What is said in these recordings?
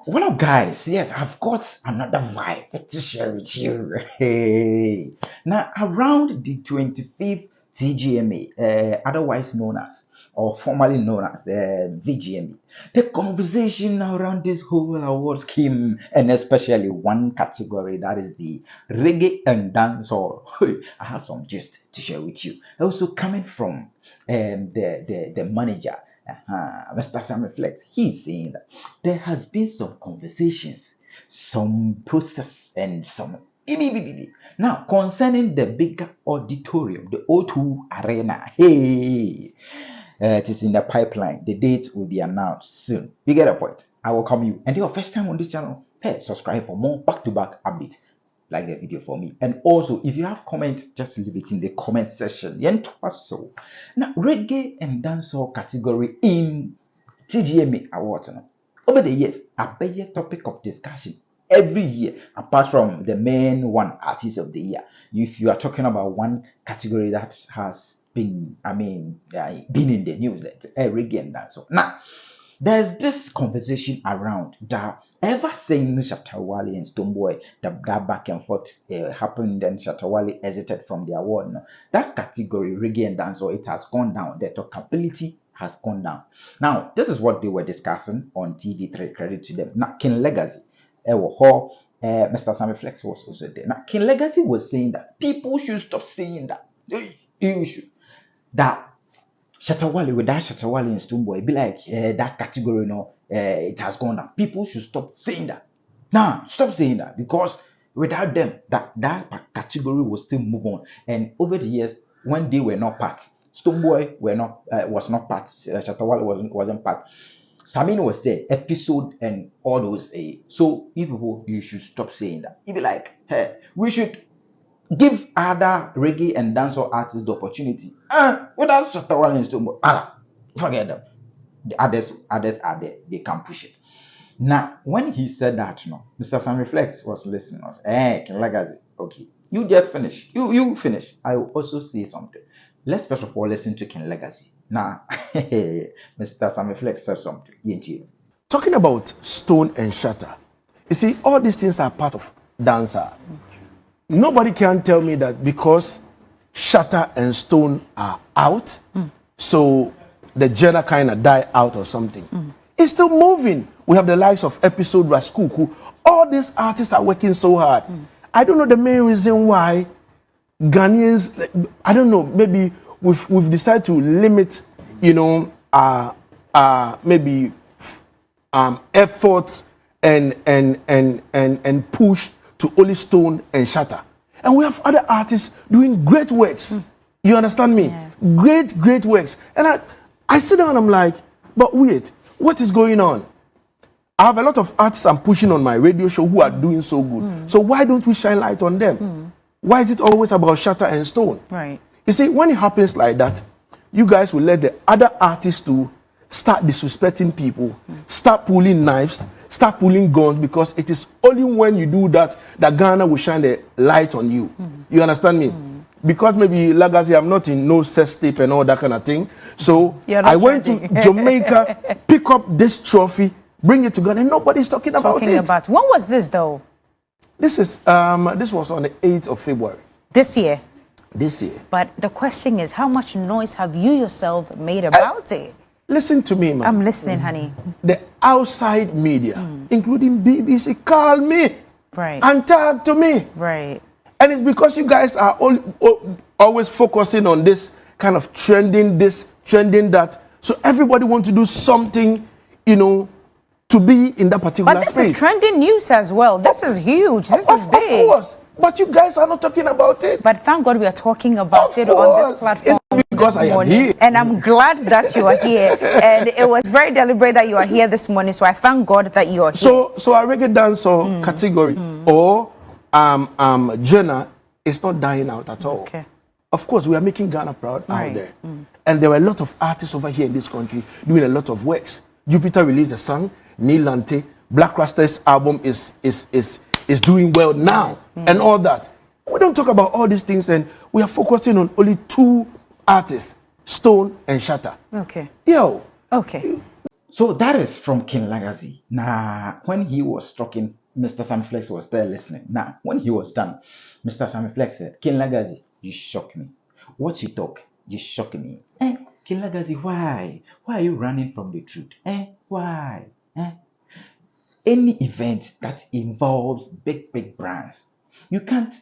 What up, guys? Yes, I've got another vibe to share with you. Hey, now around the 25th TGMA, otherwise known as or formerly known as VGMA, the conversation around this whole award scheme and especially one category that is the reggae and dancehall. I have some gist to share with you. Also coming from the manager. Mr. Sammy Flex, he's saying that there has been some conversations, some process, and some now concerning the bigger auditorium, the O2 Arena. Hey, it is in the pipeline. The date will be announced soon. You get a point. I welcome you. And your first time on this channel, hey, subscribe for more back-to-back updates. Like the video for me. And also, if you have comments, just leave it in the comment section. So now, reggae and dancehall category in TGMA Awards. Over the years, a big topic of discussion every year, apart from the main one, artist of the year. If you are talking about one category that has been, been in the news, reggae and dancehall. Now, there's this conversation around that ever since Shatta Wale and Stonebwoy, that back and forth happened, and Shatta Wale exited from the award. No? That category, reggae and dancehall, it has gone down. The talkability has gone down. Now, this is what they were discussing on TV3. Credit to them. Now, King Lagaze, Mr. Sammy Flex was also there. Now, King Lagaze was saying that people should stop saying that. You should. That Shatta Wale, without Shatta Wale and Stonebwoy, be like that category, it has gone down. People should stop saying that. Nah, stop saying that, because without them, that category will still move on. And over the years, when they were not part, Stonebwoy was not part. Shatta Wale wasn't part. Samin was there, episode and all those. So you should stop saying that. It be like, hey, we should give other reggae and dancehall artists the opportunity. Without Shatta Wale and Stonebwoy, forget them. The others are there. They can push it. Now, when he said that, Mr. Sammy Flex was listening. I was, King Lagaze, okay, you just finish. You finish. I will also say something. Let's first of all listen to King Lagaze. Now, Mr. Sammy Flex said something. Talking about Stone and Shatta, you see, all these things are part of dancer. Nobody can tell me that because Shatta and Stone are out, so the genre kind of die out or something. It's still moving. We have the likes of Episode Raskuku. All these artists are working so hard. I don't know the main reason why Ghanaians, I don't know, maybe we've decided to limit, maybe efforts and push to only Stone and Shatta. And we have other artists doing great works. You understand me? Yeah. Great works. And I sit down and I'm like, but wait, what is going on? I have a lot of artists I'm pushing on my radio show who are doing so good. So why don't we shine light on them? Why is it always about Shatta and Stone? Right. You see, when it happens like that, you guys will let the other artists to start disrespecting people, start pulling knives, start pulling guns, because it is only when you do that that Ghana will shine the light on you. You understand me? Because maybe Lagaze, I'm not in no sex tape and all that kind of thing. So I went to Jamaica, pick up this trophy, bring it to Ghana, and nobody's talking about it. When was this though? This was on the 8th of February. This year? This year. But the question is, how much noise have you yourself made about it? Listen to me, man. I'm listening, honey. The outside media, including BBC, call me and talk to me. Right. And it's because you guys are always focusing on this kind of trending this, trending that. So everybody wants to do something, to be in that particular space. But this is trending news as well. This is huge. This is big. Of course. But you guys are not talking about it. But thank God we are talking about it on this platform. Because I am here. And I'm glad that you are here. And it was very deliberate that you are here this morning. So I thank God that you are here. So a reggae dancehall category or genre is not dying out at all. Okay. Of course, we are making Ghana proud out there. And there are a lot of artists over here in this country doing a lot of works. Jupiter released a song, Neil Lante, Black Rasta's album is doing well now, and all that. We don't talk about all these things, and we are focusing on only two artists, Stone and Shatta. Okay. Yo. Okay. So that is from King Lagaze. Now, when he was talking, Mr. Sammy Flex was there listening. Now, when he was done, Mr. Sammy Flex said, King Lagaze, you shock me. What you talk, you shock me. King Lagaze, why? Why are you running from the truth? Why? Any event that involves big brands, you can't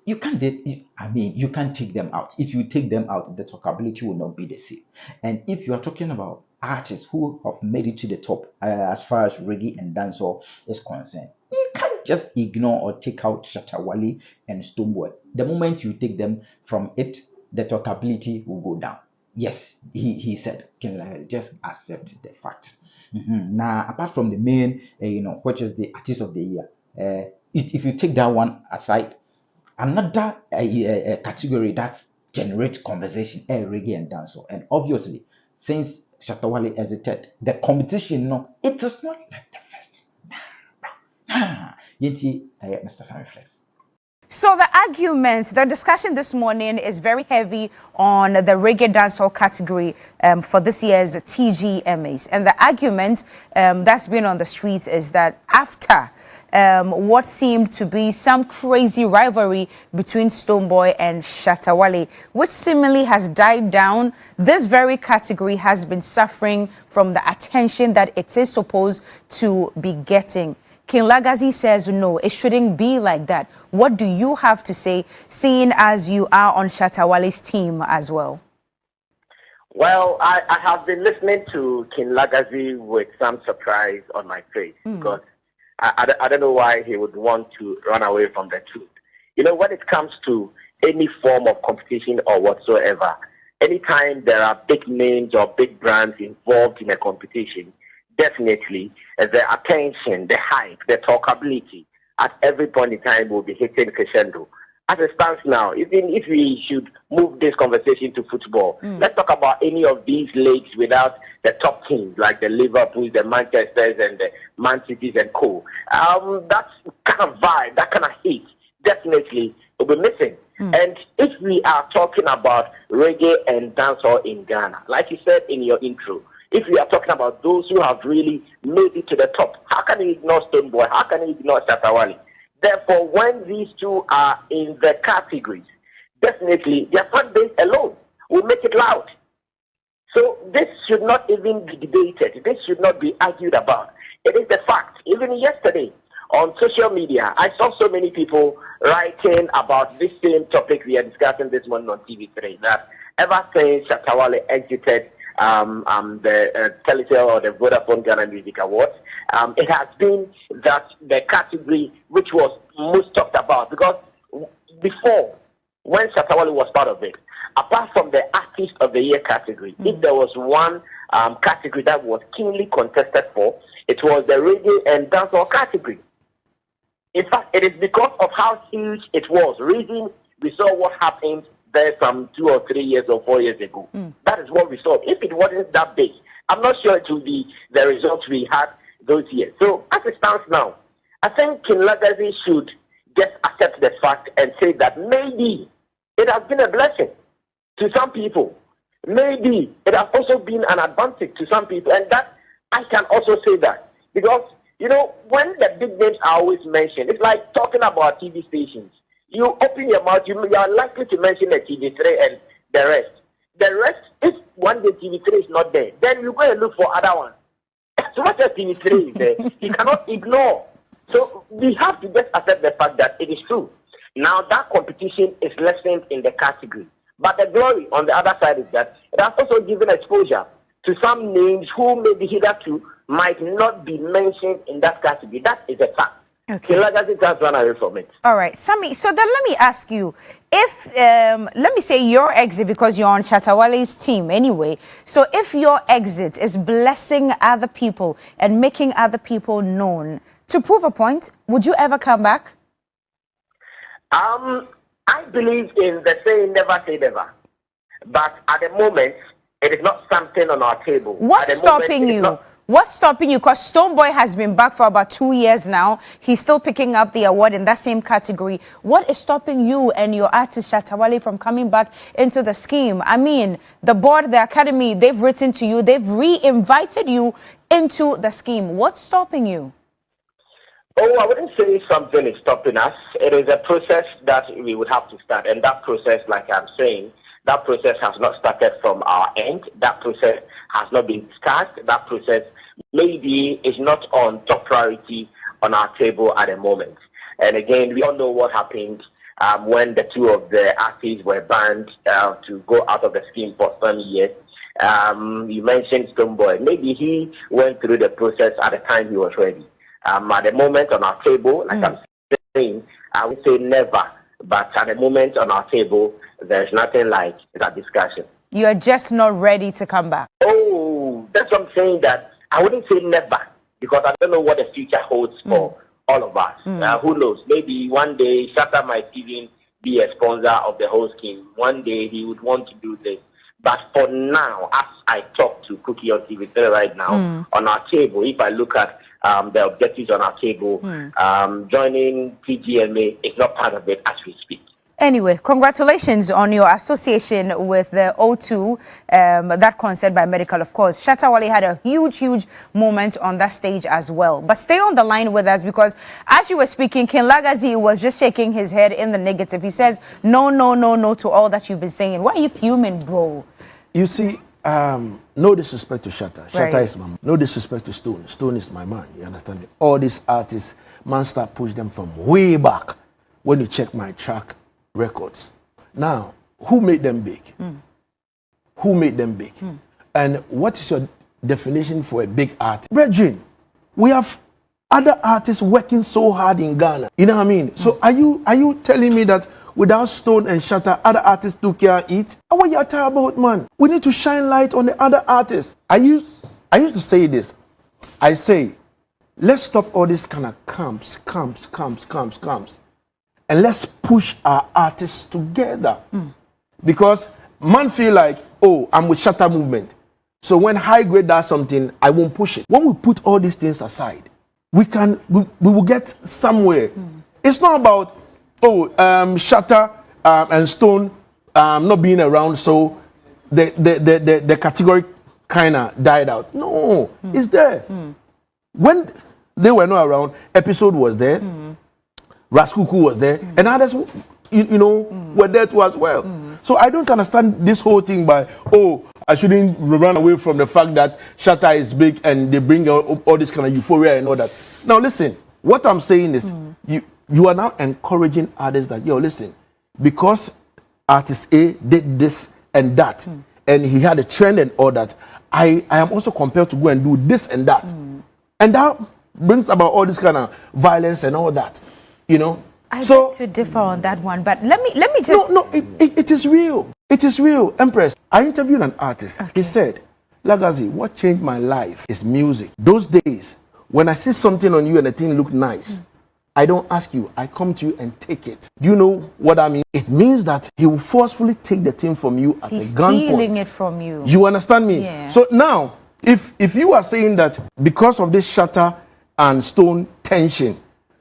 you can't you can't take them out. If you take them out, the talkability will not be the same. And if you are talking about artists who have made it to the top, as far as reggae and dancehall is concerned, you can't just ignore or take out Shatta Wale and Stonebwoy. The moment you take them from it, the talkability will go down. Yes, he said, can I just accept the fact. Now, apart from the main, which is the artist of the year, if you take that one aside, another category that generates conversation, reggae and dancehall. And obviously, since Shatta Wale exited, the competition, no, it is not like the first. Mr. Sammy Flex. So the discussion this morning is very heavy on the reggae dancehall category for this year's TGMAs. And the argument that's been on the streets is that after what seemed to be some crazy rivalry between Stonebwoy and Shatta Wale, which seemingly has died down, this very category has been suffering from the attention that it is supposed to be getting. King Lagaze says no, it shouldn't be like that. What do you have to say, seeing as you are on Shatta Wale's team as well? Well, I have been listening to King Lagaze with some surprise on my face because I don't know why he would want to run away from the truth. You know, when it comes to any form of competition or whatsoever, anytime there are big names or big brands involved in a competition, definitely the attention, the hype, the talkability at every point in time will be hitting crescendo. As it stands now, even if we should move this conversation to football, let's talk about any of these leagues without the top teams like the Liverpools, the Manchesters, and the Man Cities and co. That kind of vibe, that kind of heat, definitely will be missing. And if we are talking about reggae and dancehall in Ghana, like you said in your intro, if we are talking about those who have really made it to the top, how can you ignore Stonebwoy? How can you ignore Shatta Wale? Therefore, when these two are in the categories, definitely their fan base alone will make it loud. So this should not even be debated. This should not be argued about. It is the fact. Even yesterday on social media, I saw so many people writing about this same topic we are discussing this morning on TV3, that ever since Shatta Wale exited the Telecel or the Vodafone Ghana Music Awards, it has been that the category which was most talked about, because before, when Shatta Wale was part of it, apart from the Artist of the Year category, if there was one category that was keenly contested for, it was the reggae and dancehall category. In fact, it is because of how huge it was. Reason we saw what happened there some 2 or 3 years or 4 years ago. That is what we saw. If it wasn't that big, I'm not sure it would be the results we had those years. So as it stands now, I think King Lagaze should just accept the fact and say that maybe it has been a blessing to some people. Maybe it has also been an advantage to some people. And that I can also say that. Because, you know, when the big names are always mentioned, it's like talking about TV stations. You open your mouth, you are likely to mention the TV3 and the rest. The rest, if one day TV3 is not there, then you go and look for other ones. So much as TV3 is there, you cannot ignore. So we have to just accept the fact that it is true. Now that competition is lessened in the category. But the glory on the other side is that it has also given exposure to some names who maybe hitherto might not be mentioned in that category. That is a fact. Okay. All right, Sammy. So then let me ask you, if let me say your exit, because you're on Shatta Wale's team anyway. So if your exit is blessing other people and making other people known, to prove a point, would you ever come back? I believe in the saying never say never. But at the moment, it is not something on our table. What's stopping you? What's stopping you? Because Stonebwoy has been back for about 2 years now. He's still picking up the award in that same category. What is stopping you and your artist Shatta Wale from coming back into the scheme? I mean, the board, the academy, they've written to you. They've re-invited you into the scheme. What's stopping you? Oh, I wouldn't say something is stopping us. It is a process that we would have to start. And that process, like I'm saying, that process has not started from our end. That process has not been discussed. That process maybe is not on top priority on our table at the moment. And again, we all know what happened when the two of the artists were banned to go out of the scheme for some years. You mentioned Stonebwoy. Maybe he went through the process at the time he was ready. At the moment on our table, like I'm saying, I would say never. But at the moment on our table, there's nothing like that discussion. You are just not ready to come back. Oh, that's what I'm saying, that I wouldn't say never, because I don't know what the future holds for all of us. Who knows? Maybe one day Shatta might even be a sponsor of the whole scheme. One day he would want to do this. But for now, as I talk to Cookie on TV right now, on our table, if I look at the objectives on our table, joining TGMA is not part of it as we speak. Anyway, congratulations on your association with the O2, that concert by Medical, of course. Shatta Wale had a huge moment on that stage as well. But stay on the line with us, because as you were speaking, King Lagaze was just shaking his head in the negative. He says, no to all that you've been saying. Why are you fuming, bro? You see, no disrespect to Shatta. Shatta Right. is my man. No disrespect to Stone. Stone is my man. You understand me? All these artists, man, start push them from way back. When you check my track records. Now, who made them big? Who made them big? And what is your definition for a big artist? Brethren, we have other artists working so hard in Ghana. You know what I mean? So are you telling me that without Stone and Shatta, other artists too can't eat? What are you talking about, man? We need to shine light on the other artists. I used to say this. I say, let's stop all this kind of camps. And let's push our artists together. Because man feel like, oh, I'm with Shatta movement. So when High Grade does something, I won't push it. When we put all these things aside, we will get somewhere. It's not about, oh, Shatta and Stone not being around, so the category kind of died out. No, it's there. When they were not around, Episode was there. Raskuku was there, and others, were there too as well. So I don't understand this whole thing by, oh, I shouldn't run away from the fact that Shatta is big and they bring all this kind of euphoria and all that. Now listen, what I'm saying is, you are now encouraging others that, yo, listen, because artist A did this and that, and he had a trend and all that, I am also compelled to go and do this and that. And that brings about all this kind of violence and all that. I beg to differ on that one, but let me just... No, it is real. It is real, Empress. I interviewed an artist. Okay. He said, Lagaze, what changed my life is music. Those days, when I see something on you and the thing look nice, I don't ask you, I come to you and take it. Do you know what I mean? It means that he will forcefully take the thing from you at He's a gunpoint. stealing it from you. You understand me? Yeah. So now, if you are saying that because of this Shatta and Stone tension,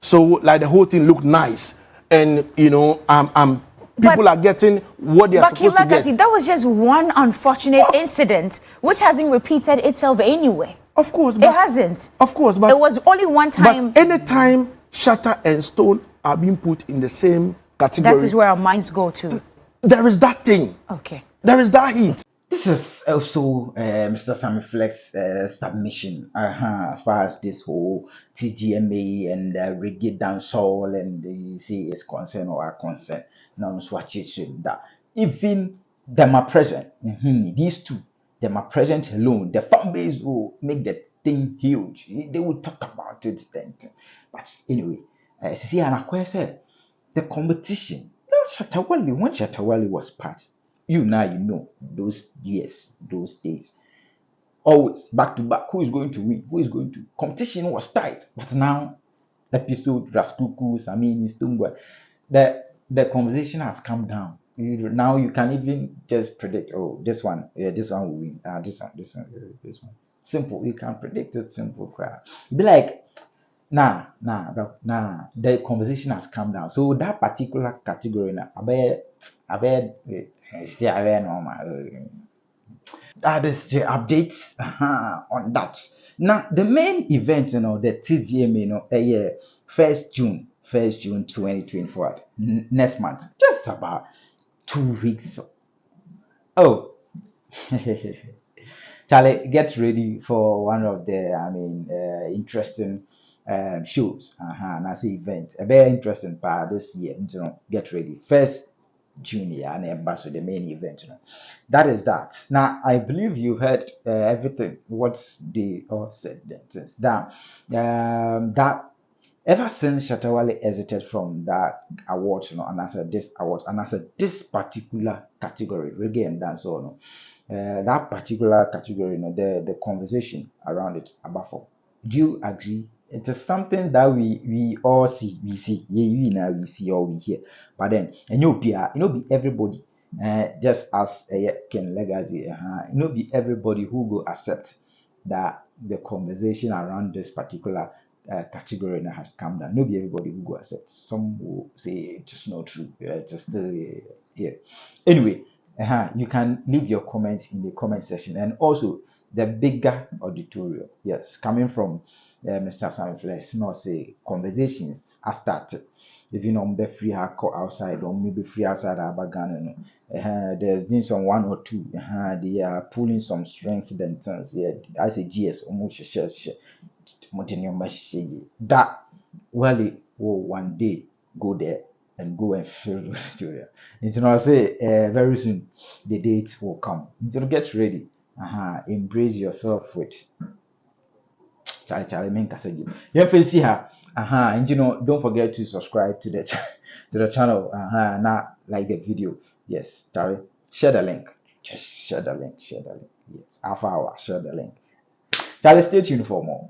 so like the whole thing look nice, and people are getting what they are supposed to get. That was just one unfortunate incident which hasn't repeated itself anyway. Of course, It hasn't. Of course, but it was only one time. But anytime Shatta and Stone are being put in the same category, That is where our minds go to. there is that thing. Okay. There is that heat. This is also Mr. Sammy Flex submission as far as this whole TGMA and reggae dancehall and the say is concerned or are concerned. Now, swatch it that even them are present. These two, them are present alone. The fan base will make the thing huge. They will talk about it then. But anyway, see, and I said the competition. Shatta Wale, when Shatta Wale was part. You know those years, those days. Always back to back. Who is going to win? Who is going to? Competition was tight, but now Episode Raskuku, Sammy Stonebwoy, the conversation has come down. Now you can even just predict. Oh, this one will win. This one. Simple. You can predict it. Simple. Crap. Be like, nah. The conversation has come down. So that particular category now, I bet. See, I know that is the updates on that. Now the main event, the TGMA, yeah, 1st June 2024, next month, just about 2 weeks. Oh, Charlie, get ready for one of the, interesting shows. And I say event, a very interesting part this year. Get ready. 1st June, yeah, and that's the main event. That is that. Now, I believe you've heard everything what they all said. Since that ever since Shatta Wale exited from that award, and as a this award, and as a this particular category, reggae and dancehall, that particular category, the conversation around it about. Do you agree? It is something that we all see, yeah, we see or we hear, but then and be everybody, just as King Lagaze, be everybody who go accept that the conversation around this particular category now has come down. No be everybody who go accept. Some will say it is not true. It is still here. Anyway, you can leave your comments in the comment section, and also the bigger auditorium. Yes, coming from Mr. Sammy Flex, not say conversations are started. If you know be free outside or maybe free outside Abagana, there's been some one or two. They are pulling some strings and turns. Yeah, I say GS almost that Wale will one day go there and go and fill the auditorium. I say very soon the date will come. Get ready. Embrace yourself with Charlie main Kasagi. You can see her. And don't forget to subscribe to the to the channel. Now like the video. Yes, Charlie. Share the link. Just share the link. Share the link. Yes. Alpha hour. Share the link. Charlie, stay tuned for more.